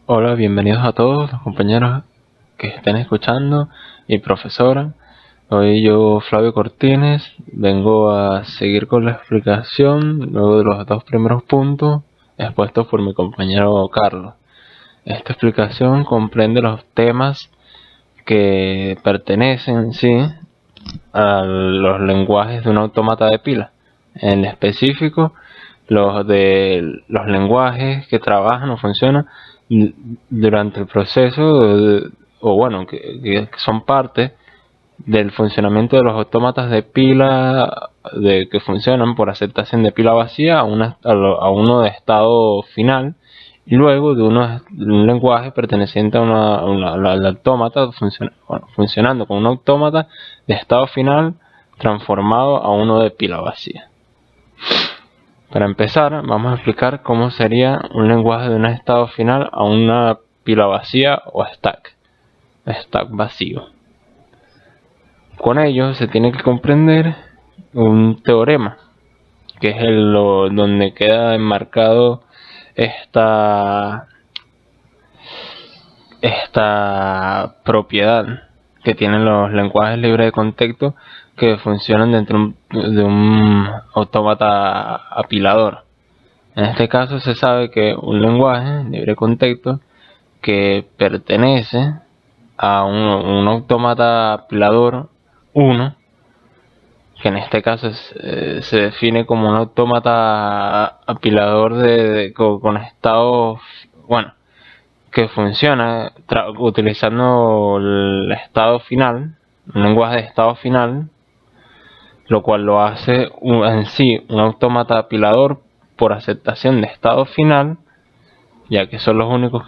Hola, bienvenidos a todos los compañeros que estén escuchando y profesora. Hoy yo, Flavio Cortines, vengo a seguir con la explicación luego de los dos primeros puntos expuestos por mi compañero Carlos. Esta explicación comprende los temas que pertenecen, sí, a los lenguajes de un autómata de pila. En específico, los lenguajes que trabajan o funcionan durante el proceso o bueno, que son parte del funcionamiento de los autómatas de pila que funcionan por aceptación de pila vacía a uno de estado final, y luego de un lenguaje perteneciente al autómata funcionando con un autómata de estado final transformado a uno de pila vacía. Para empezar, vamos a explicar cómo sería un lenguaje de un estado final a una pila vacía o stack vacío. Con ello se tiene que comprender un teorema, que es donde queda enmarcado esta propiedad que tienen los lenguajes libres de contexto que funcionan dentro de un autómata apilador. En este caso se sabe que un lenguaje libre de contexto que pertenece a un autómata apilador 1, que en este caso se define como un autómata apilador con estado, bueno, que funciona utilizando el estado final, un lenguaje de estado final, lo cual lo hace en sí un autómata apilador por aceptación de estado final, ya que son los únicos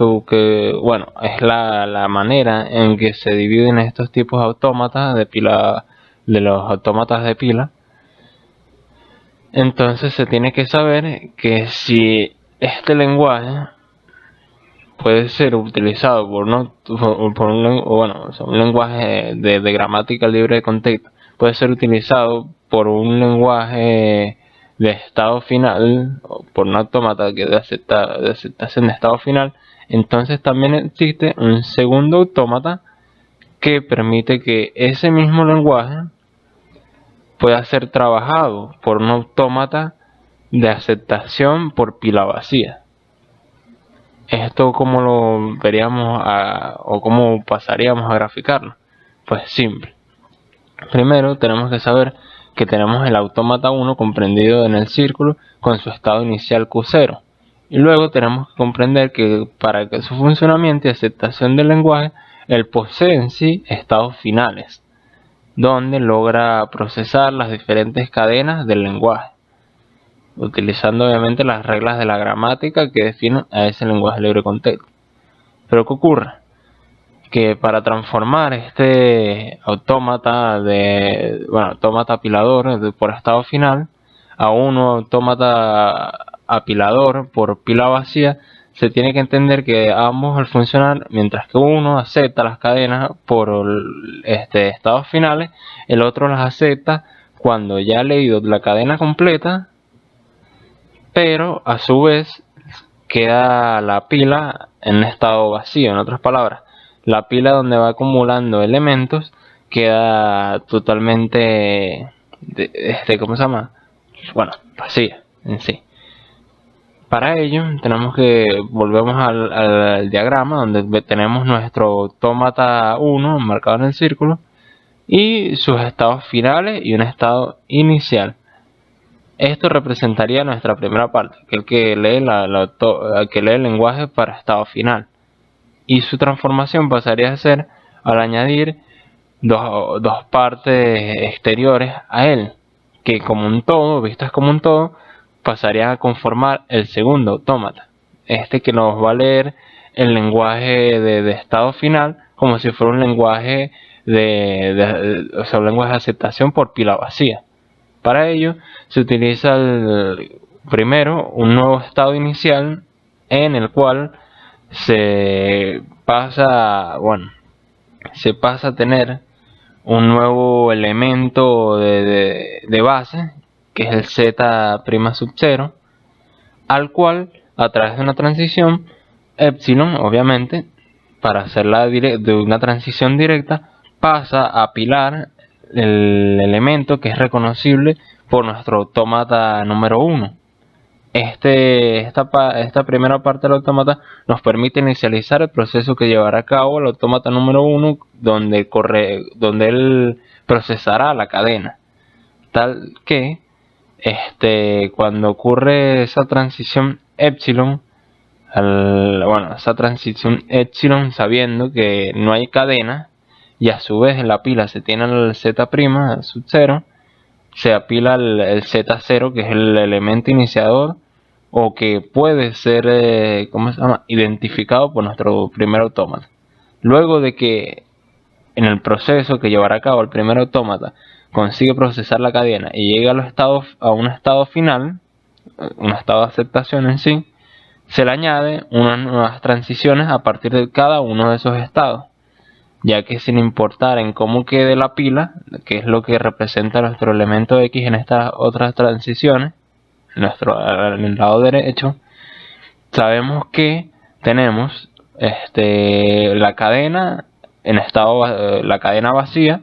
bueno, es la manera en que se dividen estos tipos de autómatas de pila, de los autómatas de pila. Entonces se tiene que saber que si este lenguaje puede ser utilizado por un lenguaje de gramática libre de contexto, puede ser utilizado por un lenguaje de estado final o por un autómata que de aceptación de estado final, entonces también existe un segundo autómata que permite que ese mismo lenguaje pueda ser trabajado por un autómata de aceptación por pila vacía. ¿Esto cómo lo veríamos o cómo pasaríamos a graficarlo? Pues simple. Primero tenemos que saber que tenemos el autómata 1 comprendido en el círculo con su estado inicial Q0. Y luego tenemos que comprender que para que su funcionamiento y aceptación del lenguaje, él posee en sí estados finales, donde logra procesar las diferentes cadenas del lenguaje, utilizando obviamente las reglas de la gramática que definen a ese lenguaje libre contexto. Pero ¿qué ocurre? Que para transformar este autómata autómata apilador por estado final a un autómata apilador por pila vacía, se tiene que entender que ambos al funcionar, mientras que uno acepta las cadenas por estados finales, el otro las acepta cuando ya ha leído la cadena completa, pero a su vez queda la pila en estado vacío. En otras palabras, la pila donde va acumulando elementos queda totalmente ¿cómo se llama? Bueno, vacía en sí. Para ello tenemos que volvemos al diagrama donde tenemos nuestro autómata 1 marcado en el círculo y sus estados finales y un estado inicial. Esto representaría nuestra primera parte, que lee el lenguaje para estado final. Y su transformación pasaría a ser al añadir dos partes exteriores a él, que como un todo, vistas como un todo, pasarían a conformar el segundo autómata. Que nos va a leer el lenguaje de estado final como si fuera un lenguaje un lenguaje de aceptación por pila vacía. Para ello se utiliza primero un nuevo estado inicial en el cual se pasa a tener un nuevo elemento de base, que es el z' sub 0, al cual a través de una transición epsilon, obviamente, para hacerla de una transición directa, pasa a apilar el elemento que es reconocible por nuestro autómata número 1. Esta primera parte del autómata nos permite inicializar el proceso que llevará a cabo el autómata número 1, donde él procesará la cadena, tal que cuando ocurre esa transición epsilon, sabiendo que no hay cadena y a su vez en la pila se tiene el z' sub 0, se apila el z0, que es el elemento iniciador o que puede ser identificado por nuestro primer autómata. Luego de que en el proceso que llevará a cabo el primer autómata consigue procesar la cadena y llega a un estado final, un estado de aceptación en sí, se le añade unas nuevas transiciones a partir de cada uno de esos estados, ya que sin importar en cómo quede la pila, que es lo que representa nuestro elemento X en estas otras transiciones, en el lado derecho, sabemos que tenemos la cadena la cadena vacía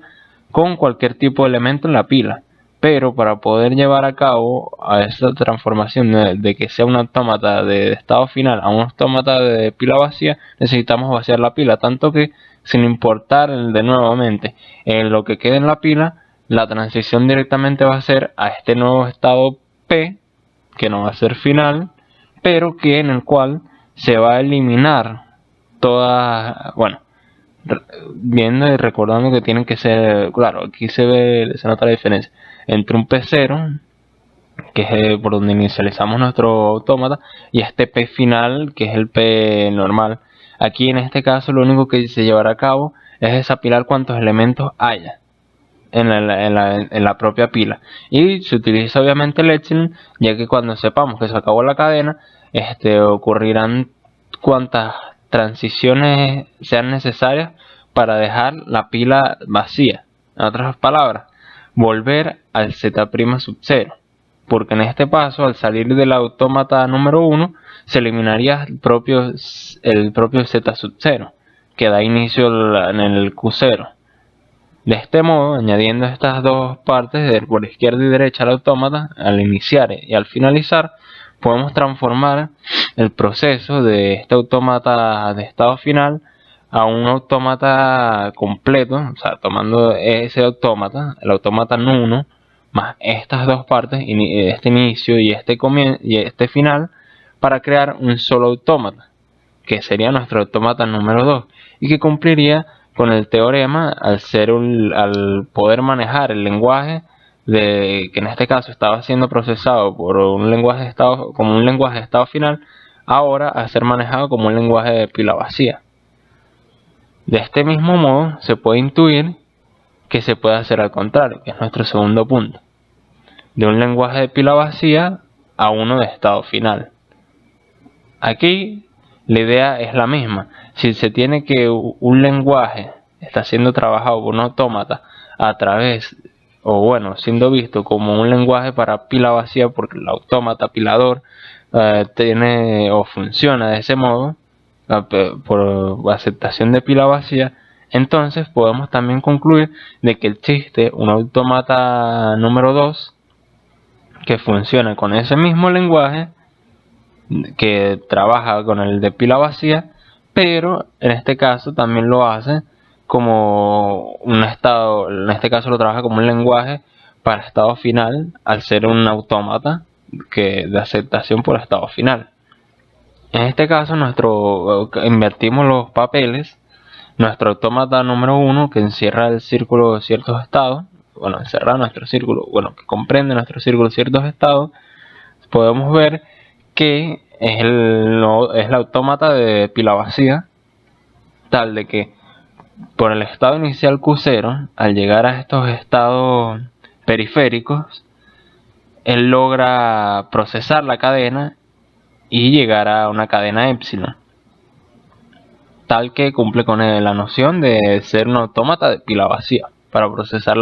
con cualquier tipo de elemento en la pila. Pero para poder llevar a cabo a esta transformación de que sea un autómata de estado final a un autómata de pila vacía, necesitamos vaciar la pila, tanto que sin importar de nuevamente en lo que quede en la pila, la transición directamente va a ser a este nuevo estado P, que no va a ser final, pero que en el cual se va a eliminar todas, viendo y recordando que tienen que ser, claro, aquí se nota la diferencia entre un P0, que es por donde inicializamos nuestro autómata, y este P final, que es el P normal. Aquí en este caso lo único que se llevará a cabo es desapilar cuantos elementos haya en la propia pila, y se utiliza obviamente el epsilon, ya que cuando sepamos que se acabó la cadena, ocurrirán cuantas transiciones sean necesarias para dejar la pila vacía. En otras palabras, volver al z' sub 0, porque en este paso, al salir del autómata número 1, se eliminaría el propio z sub 0, que da inicio en el q0. De este modo, añadiendo estas dos partes por izquierda y derecha al autómata, al iniciar y al finalizar, podemos transformar el proceso de este autómata de estado final a un autómata completo, o sea, tomando ese autómata, el autómata 1, más estas dos partes, este inicio y este final, para crear un solo autómata, que sería nuestro autómata número 2, y que cumpliría con el teorema al poder manejar el lenguaje que en este caso estaba siendo procesado por un lenguaje de estado, como un lenguaje de estado final, ahora a ser manejado como un lenguaje de pila vacía. De este mismo modo se puede intuir que se puede hacer al contrario, que es nuestro segundo punto, de un lenguaje de pila vacía a uno de estado final. Aquí la idea es la misma. Si se tiene que un lenguaje está siendo trabajado por un autómata a través, siendo visto como un lenguaje para pila vacía, porque el autómata pilador tiene o funciona de ese modo, por aceptación de pila vacía, entonces podemos también concluir de que existe un autómata número 2 que funciona con ese mismo lenguaje, que trabaja con el de pila vacía, pero en este caso también lo hace como un estado, en este caso lo trabaja como un lenguaje para estado final, al ser un autómata de aceptación por estado final. En este caso invertimos los papeles. Nuestro autómata número 1, que encierra el círculo de ciertos estados, encierra nuestro círculo, que comprende nuestro círculo de ciertos estados, podemos ver que es el autómata de pila vacía, tal de que por el estado inicial Q0, al llegar a estos estados periféricos, él logra procesar la cadena y llegar a una cadena epsilon, tal que cumple con la noción de ser un autómata de pila vacía para procesar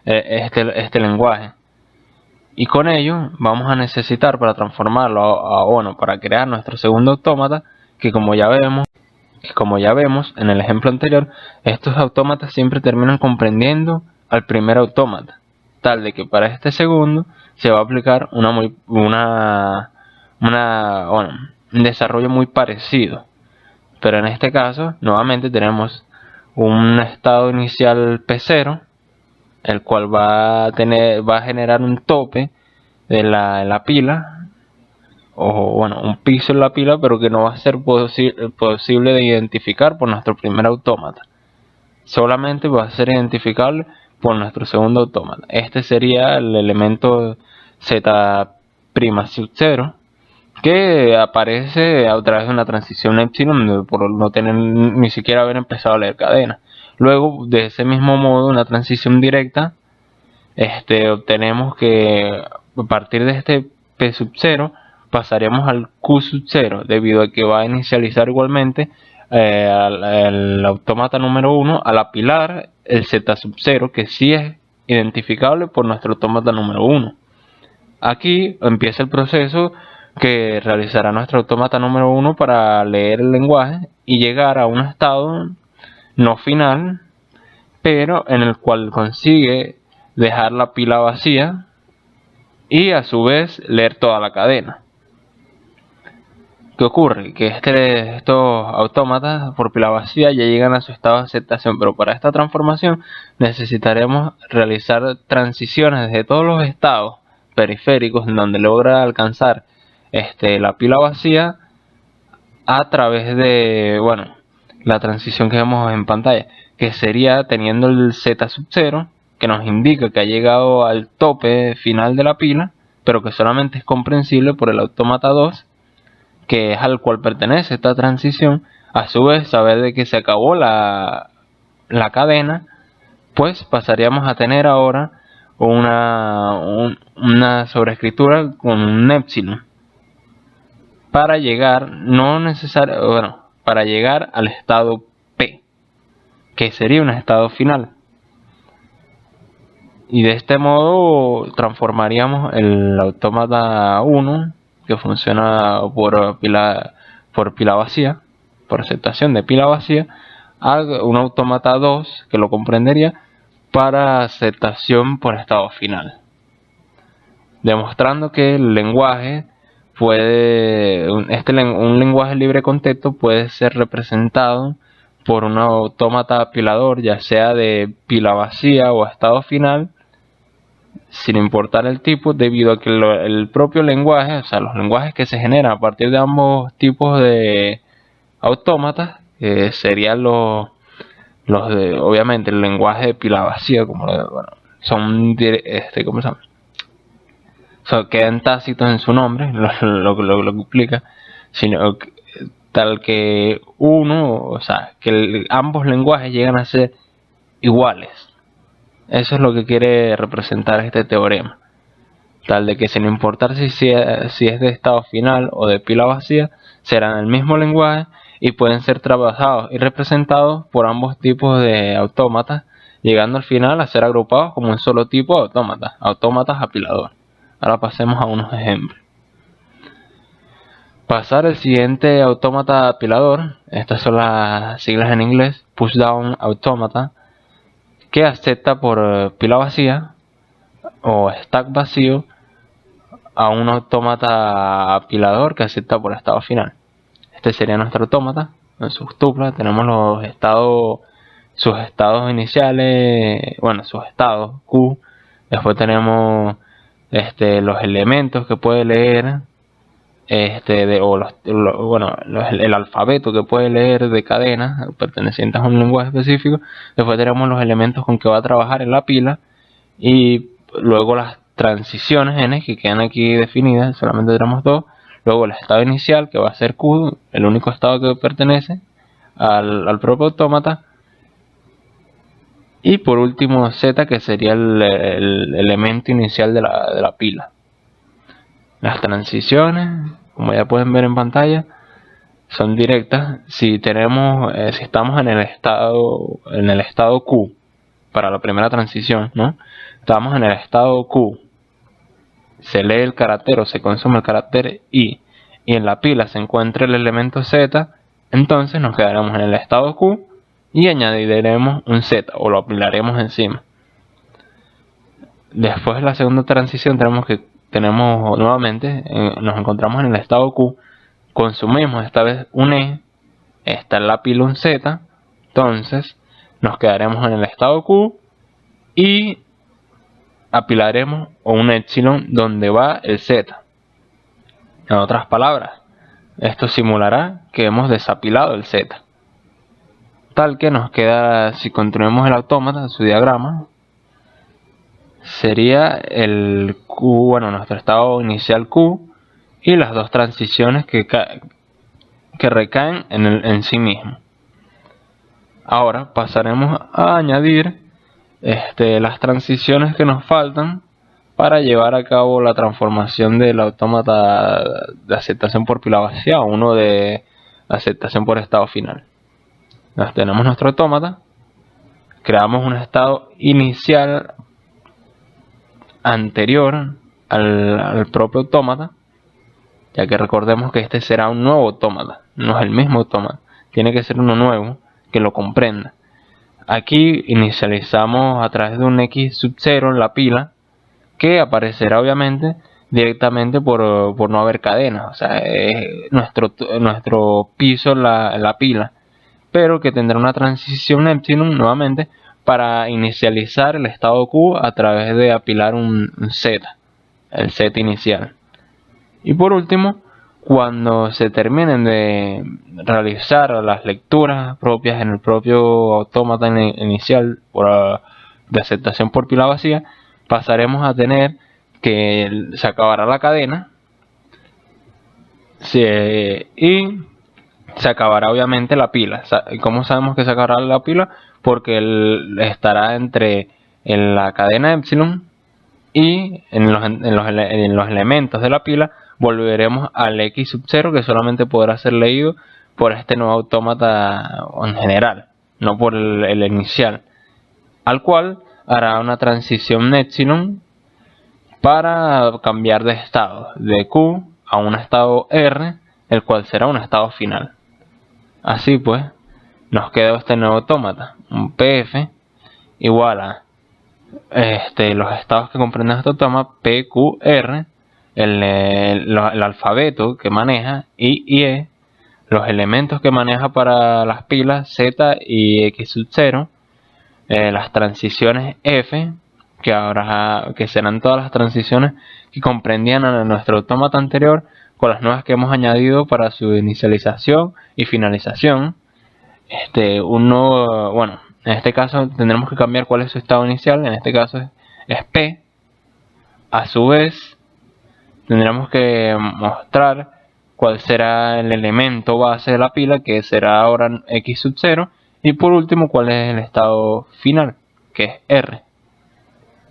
este lenguaje. Y con ello vamos a necesitar, para transformarlo para crear nuestro segundo autómata, que como ya vemos en el ejemplo anterior, estos autómatas siempre terminan comprendiendo al primer autómata, tal de que para este segundo se va a aplicar un desarrollo muy parecido. Pero en este caso, nuevamente tenemos un estado inicial P0, el cual va a generar un tope en la pila, o bueno, un piso en la pila, pero que no va a ser posible de identificar por nuestro primer autómata. Solamente va a ser identificable por nuestro segundo autómata. Este sería el elemento Z' sub 0, que aparece a través de una transición epsilon por no tener ni siquiera haber empezado a leer cadena. Luego, de ese mismo modo, una transición directa, obtenemos que a partir de este P sub 0 pasaremos al Q sub 0, debido a que va a inicializar igualmente al autómata número 1 al apilar el Z sub 0, que sí es identificable por nuestro autómata número 1. Aquí empieza el proceso que realizará nuestro autómata número 1 para leer el lenguaje y llegar a un estado no final, pero en el cual consigue dejar la pila vacía y a su vez leer toda la cadena. ¿Qué ocurre? Que estos autómatas por pila vacía ya llegan a su estado de aceptación, pero para esta transformación necesitaremos realizar transiciones de todos los estados periféricos en donde logra alcanzar la pila vacía a través de, bueno, la transición que vemos en pantalla, que sería teniendo el Z sub 0, que nos indica que ha llegado al tope final de la pila, pero que solamente es comprensible por el autómata 2, que es al cual pertenece esta transición. A su vez, saber de que se acabó la cadena, pues pasaríamos a tener ahora una sobreescritura con un epsilon para llegar para llegar al estado P, que sería un estado final. Y de este modo transformaríamos el autómata 1, que funciona por pila vacía, por aceptación de pila vacía, a un autómata 2, que lo comprendería, para aceptación por estado final. Demostrando que el lenguaje un lenguaje libre contexto puede ser representado por un autómata apilador, ya sea de pila vacía o estado final, sin importar el tipo, debido a que el propio lenguaje, o sea, los lenguajes que se generan a partir de ambos tipos de autómatas, serían los de, obviamente, el lenguaje de pila vacía, como son, ¿cómo se llama? O sea, quedan tácitos en su nombre, lo que implica, sino tal que ambos lenguajes llegan a ser iguales. Eso es lo que quiere representar este teorema, tal de que sin importar si es de estado final o de pila vacía, serán el mismo lenguaje y pueden ser trabajados y representados por ambos tipos de autómatas, llegando al final a ser agrupados como un solo tipo de autómatas apilador. Ahora pasemos a unos ejemplos. Pasar el siguiente autómata apilador, estas son las siglas en inglés, push down autómata, que acepta por pila vacía o stack vacío a un autómata apilador que acepta por estado final. Este sería nuestro autómata. En sus tuplas tenemos sus estados iniciales, sus estados Q. Después tenemos los elementos que puede leer, el alfabeto que puede leer de cadena pertenecientes a un lenguaje específico. Después tenemos los elementos con que va a trabajar en la pila, y luego las transiciones n que quedan aquí definidas, solamente tenemos dos. Luego el estado inicial, que va a ser Q, el único estado que pertenece al propio autómata. Y por último Z, que sería el elemento inicial de la pila. Las transiciones, como ya pueden ver en pantalla, son directas. Si estamos en el estado Q para la primera transición, ¿no? Estamos en el estado Q, se lee el carácter o se consume el carácter I y en la pila se encuentra el elemento Z, entonces nos quedaremos en el estado Q y añadiremos un Z o lo apilaremos encima. Después de la segunda transición tenemos nuevamente, nos encontramos en el estado Q, consumimos esta vez un E, está en la pila un Z, entonces nos quedaremos en el estado Q y apilaremos un epsilon donde va el Z. En otras palabras, esto simulará que hemos desapilado el Z. Tal que nos queda, si construimos el autómata, su diagrama, sería el Q, bueno, nuestro estado inicial Q y las dos transiciones que recaen en sí mismo. Ahora pasaremos a añadir las transiciones que nos faltan para llevar a cabo la transformación del autómata de aceptación por pila vacía a uno de aceptación por estado final. Tenemos nuestro autómata, creamos un estado inicial anterior al propio autómata, ya que recordemos que este será un nuevo autómata, no es el mismo autómata, tiene que ser uno nuevo que lo comprenda. Aquí inicializamos a través de un X sub 0 en la pila, que aparecerá obviamente directamente por no haber cadenas, o sea, es nuestro piso en la pila, pero que tendrá una transición epsilon nuevamente para inicializar el estado Q a través de apilar un Z, el Z inicial. Y por último, cuando se terminen de realizar las lecturas propias en el propio autómata inicial de aceptación por pila vacía, pasaremos a tener que se acabará la cadena y se acabará obviamente la pila. ¿Cómo sabemos que se acabará la pila? Porque estará entre en la cadena epsilon y en los elementos de la pila volveremos al X sub 0, que solamente podrá ser leído por este nuevo autómata en general, no por el inicial, al cual hará una transición epsilon para cambiar de estado de Q a un estado R, el cual será un estado final. Así pues, nos queda este nuevo autómata, un PF igual a los estados que comprenden este autómata, PQR, el alfabeto que maneja, I y E, los elementos que maneja para las pilas Z y X sub 0, las transiciones F, que serán todas las transiciones que comprendían a nuestro autómata anterior, con las nuevas que hemos añadido para su inicialización y finalización. Bueno, en este caso tendremos que cambiar cuál es su estado inicial, en este caso es P. A su vez, tendremos que mostrar cuál será el elemento base de la pila, que será ahora X sub 0, y por último cuál es el estado final, que es R.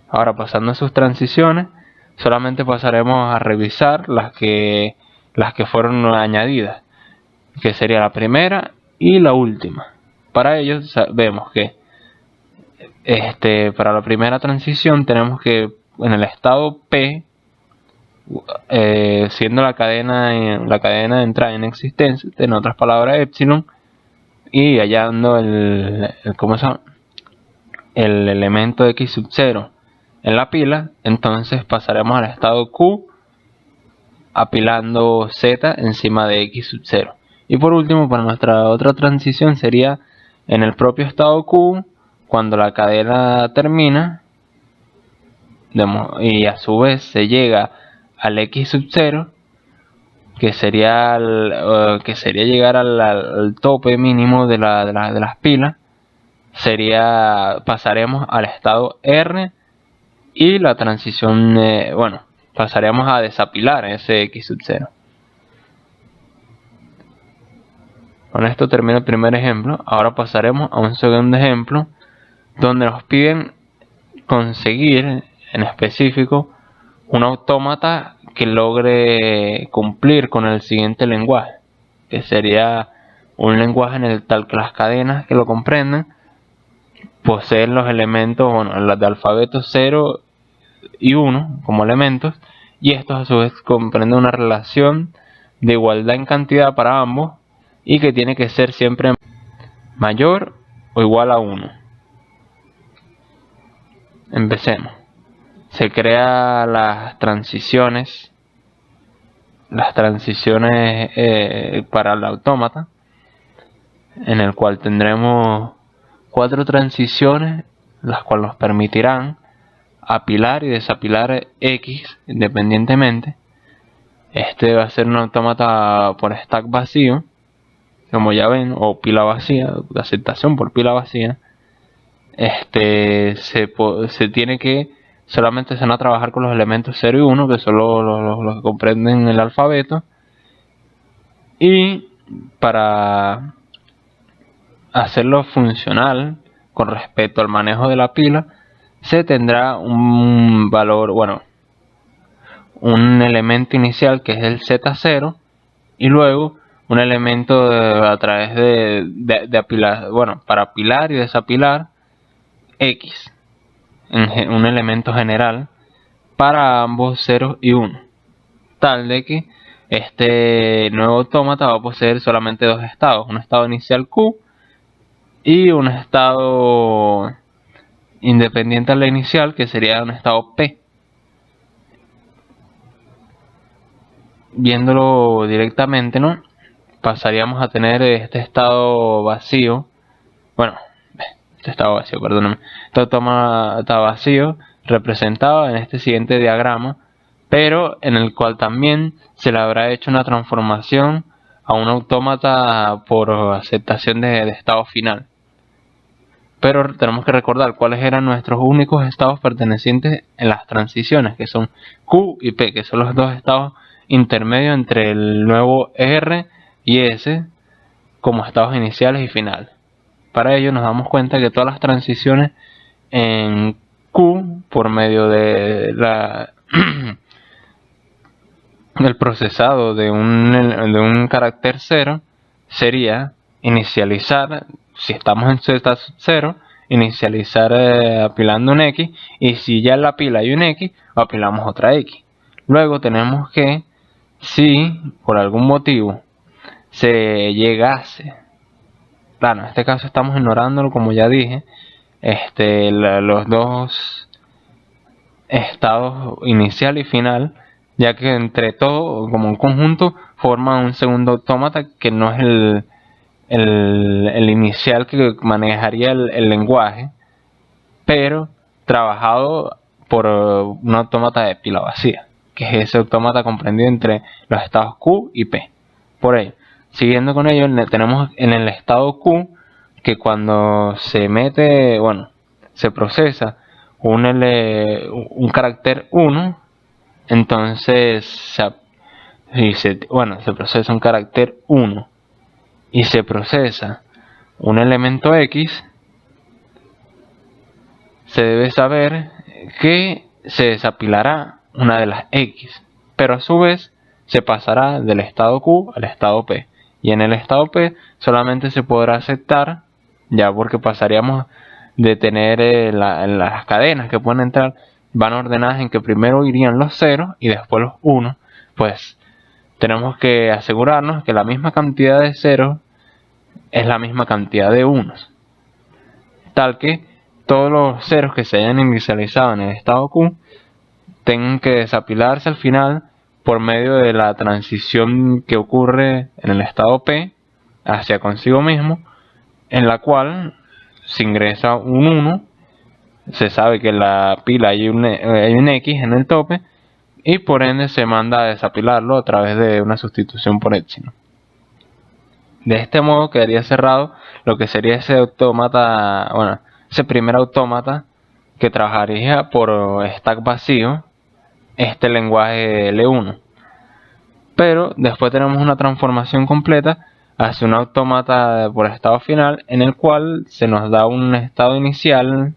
Ahora, pasando a sus transiciones, solamente pasaremos a revisar las que fueron añadidas, que sería la primera y la última. Para ello vemos que para la primera transición tenemos que en el estado P, siendo la cadena de entrada en existencia, en otras palabras epsilon, y hallando el elemento X sub 0 en la pila, entonces pasaremos al estado Q apilando Z encima de X sub 0. Y por último, para nuestra otra transición sería en el propio estado Q, cuando la cadena termina y a su vez se llega al X sub 0, que sería llegar al tope mínimo de las pilas, pasaremos al estado R y la transición, pasaremos a desapilar ese X sub 0. Con esto termina el primer ejemplo. Ahora pasaremos a un segundo ejemplo donde nos piden conseguir en específico un autómata que logre cumplir con el siguiente lenguaje, que sería un lenguaje en el tal que las cadenas que lo comprenden poseen los elementos, las de alfabeto 0 y 1 como elementos, y estos a su vez comprenden una relación de igualdad en cantidad para ambos y que tiene que ser siempre mayor o igual a 1. Empecemos. Se crea las transiciones para el autómata, en el cual tendremos 4 transiciones, las cuales nos permitirán apilar y desapilar X independientemente. Este va a ser un autómata por stack vacío, como ya ven, o pila vacía, de aceptación por pila vacía. Se tiene que solamente se van a trabajar con los elementos 0 y 1, que son los que comprenden el alfabeto, y para hacerlo funcional con respecto al manejo de la pila, se tendrá un valor, un elemento inicial que es el Z0, y luego un elemento a través de apilar, para apilar y desapilar X, un elemento general para ambos 0 y 1, tal de que este nuevo autómata va a poseer solamente 2 estados, un estado inicial Q y un estado independiente a la inicial, que sería un estado P. Viéndolo directamente, ¿no?, pasaríamos a tener este estado vacío, este autómata vacío representado en este siguiente diagrama, pero en el cual también se le habrá hecho una transformación a un autómata por aceptación de estado final. Pero tenemos que recordar cuáles eran nuestros únicos estados pertenecientes en las transiciones, que son Q y P, que son los dos estados intermedios entre el nuevo R y S como estados iniciales y finales. Para ello nos damos cuenta que todas las transiciones en Q, por medio de del procesado de un carácter 0, sería inicializar, si estamos en Z0, inicializar apilando un X, y si ya en la pila hay un X, apilamos otra X. Luego tenemos que, si por algún motivo se llegase, claro, en este caso estamos ignorándolo, como ya dije, los dos estados inicial y final, ya que entre todo, como un conjunto, forman un segundo autómata que no es el inicial que manejaría el lenguaje, pero trabajado por un autómata de pila vacía, que es ese autómata comprendido entre los estados Q y P. Por ello, siguiendo con ello, tenemos en el estado Q que cuando se mete, se procesa un carácter 1, entonces se procesa un carácter 1 y se procesa un elemento X, se debe saber que se desapilará una de las X, pero a su vez se pasará del estado Q al estado P, y en el estado P solamente se podrá aceptar, ya porque pasaríamos de tener las cadenas que pueden entrar, van ordenadas en que primero irían los ceros y después los unos, pues tenemos que asegurarnos que la misma cantidad de ceros es la misma cantidad de unos, tal que todos los ceros que se hayan inicializado en el estado Q tengan que desapilarse al final por medio de la transición que ocurre en el estado P hacia consigo mismo, en la cual se ingresa un 1, se sabe que en la pila hay un X en el tope, y por ende se manda a desapilarlo a través de una sustitución por epsilon. De este modo quedaría cerrado lo que sería ese autómata, ese primer autómata que trabajaría por stack vacío, este lenguaje L1. Pero después tenemos una transformación completa hacia un autómata por estado final, en el cual se nos da un estado inicial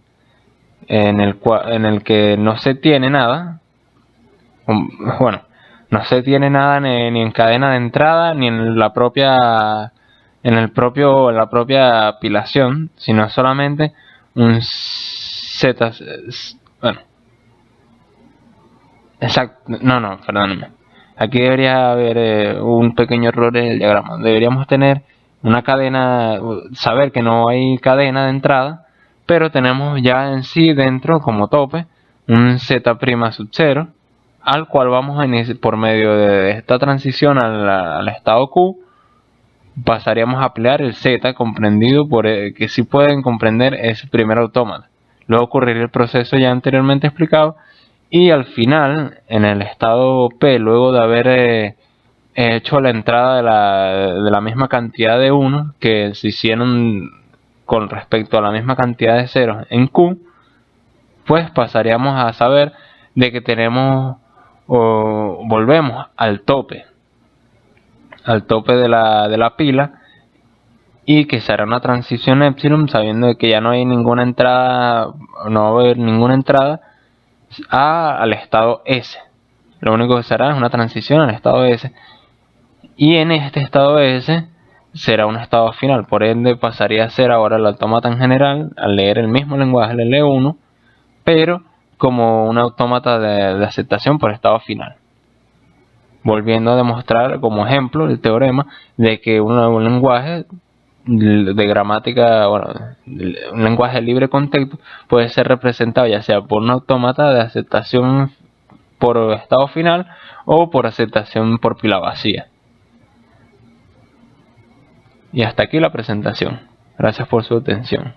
en el que no se tiene nada, no se tiene nada ni en cadena de entrada ni en la propia apilación, sino solamente un perdónenme, Aquí debería haber un pequeño error en el diagrama. Deberíamos tener una cadena, saber que no hay cadena de entrada, pero tenemos ya en sí dentro como tope un Z' sub 0, al cual vamos a iniciar por medio de esta transición al estado Q. Pasaríamos a ampliar el Z comprendido por que sí pueden comprender ese primer autómata. Luego ocurriría el proceso ya anteriormente explicado, y al final, en el estado P, luego de haber hecho la entrada de la misma cantidad de 1 que se hicieron con respecto a la misma cantidad de ceros en Q, pues pasaríamos a saber de que tenemos, o volvemos al tope de la pila, y que será una transición epsilon, sabiendo que ya no hay ninguna entrada, no va a haber ninguna entrada al estado S. Lo único que será es una transición al estado S, y en este estado S será un estado final, por ende pasaría a ser ahora el autómata en general al leer el mismo lenguaje el L1, pero como un autómata de aceptación por estado final, volviendo a demostrar como ejemplo el teorema de que un lenguaje de gramática, bueno, un lenguaje libre contexto puede ser representado ya sea por un autómata de aceptación por estado final o por aceptación por pila vacía. Y hasta aquí la presentación. Gracias por su atención.